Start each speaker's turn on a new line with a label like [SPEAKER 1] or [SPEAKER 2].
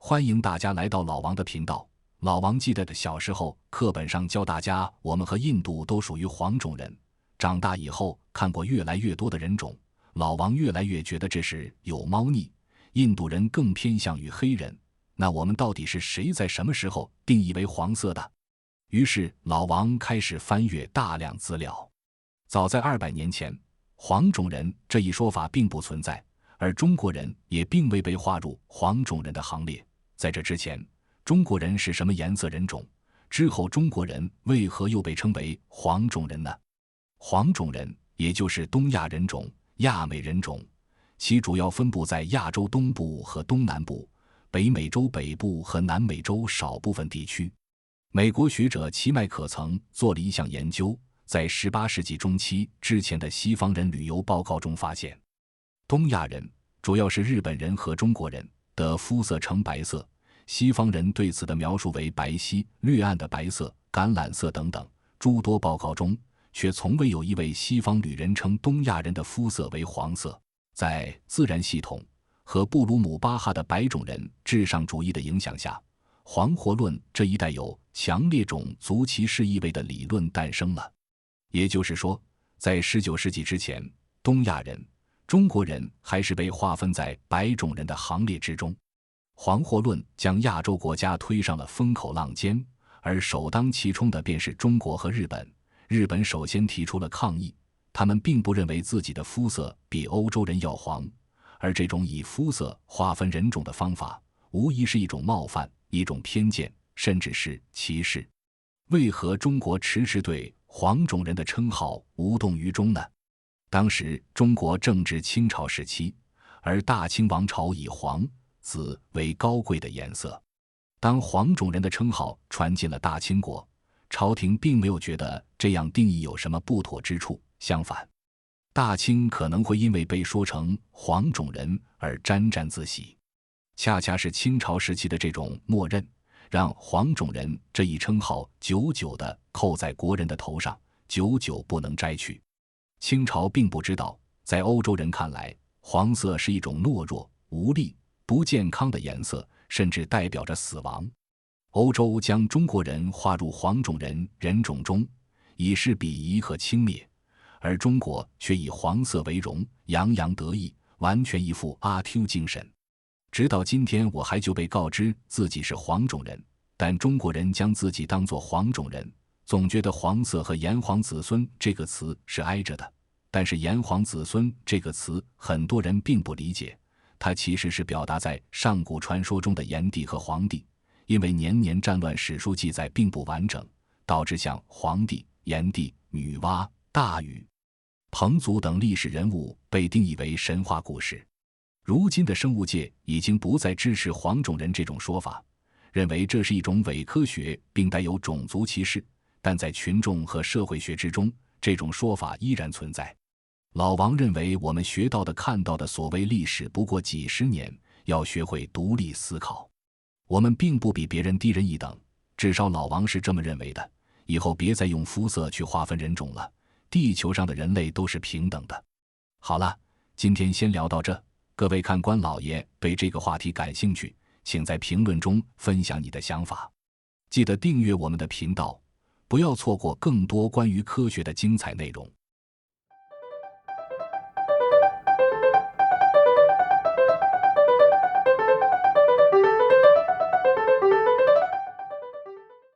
[SPEAKER 1] 欢迎大家来到老王的频道。老王记得小时候课本上教大家，我们和印度都属于黄种人。长大以后看过越来越多的人种，老王越来越觉得这是有猫腻。印度人更偏向于黑人，那我们到底是谁在什么时候定义为黄色的？于是老王开始翻阅大量资料。早在200年前，黄种人这一说法并不存在，而中国人也并未被划入黄种人的行列。在这之前，中国人是什么颜色人种？之后中国人为何又被称为黄种人呢？黄种人也就是东亚人种、亚美人种，其主要分布在亚洲东部和东南部、北美洲北部和南美洲少部分地区。美国学者齐麦可曾做了一项研究，在18世纪中期之前的西方人旅游报告中发现，东亚人主要是日本人和中国人的肤色呈白色，西方人对此的描述为白皙、略暗的白色、橄榄色等等。诸多报告中却从未有一位西方旅人称东亚人的肤色为黄色。在自然系统和布鲁姆巴哈的白种人至上主义的影响下，黄活论这一带有强烈种族歧视意味的理论诞生了。也就是说，在19世纪之前，东亚人、中国人还是被划分在白种人的行列之中。黄活论将亚洲国家推上了风口浪尖，而首当其冲的便是中国和日本。日本首先提出了抗议，他们并不认为自己的肤色比欧洲人要黄，而这种以肤色划分人种的方法，无疑是一种冒犯、一种偏见，甚至是歧视。为何中国迟迟对黄种人的称号无动于衷呢？当时中国正值清朝时期，而大清王朝以黄、紫为高贵的颜色。当黄种人的称号传进了大清国，朝廷并没有觉得这样定义有什么不妥之处，相反，大清可能会因为被说成黄种人而沾沾自喜。恰恰是清朝时期的这种默认，让黄种人这一称号久久地扣在国人的头上，久久不能摘去。清朝并不知道，在欧洲人看来，黄色是一种懦弱、无力、不健康的颜色，甚至代表着死亡。欧洲将中国人划入黄种人人种中，以示鄙夷和轻蔑，而中国却以黄色为荣，洋洋得意，完全一副阿 Q 精神。直到今天，我还就被告知自己是黄种人，但中国人将自己当作黄种人，总觉得黄色和炎黄子孙这个词是挨着的。但是炎黄子孙这个词很多人并不理解，它其实是表达在上古传说中的炎帝和黄帝。因为年年战乱史书记载并不完整，导致像黄帝、炎帝、女娲、大禹、彭祖等历史人物被定义为神话故事。如今的生物界已经不再支持黄种人这种说法，认为这是一种伪科学并带有种族歧视，但在群众和社会学之中，这种说法依然存在。老王认为，我们学到的看到的所谓历史不过几十年，要学会独立思考。我们并不比别人低人一等，至少老王是这么认为的。以后别再用肤色去划分人种了，地球上的人类都是平等的。好了，今天先聊到这。各位看官老爷对这个话题感兴趣，请在评论中分享你的想法。记得订阅我们的频道，不要错过更多关于科学的精彩内容。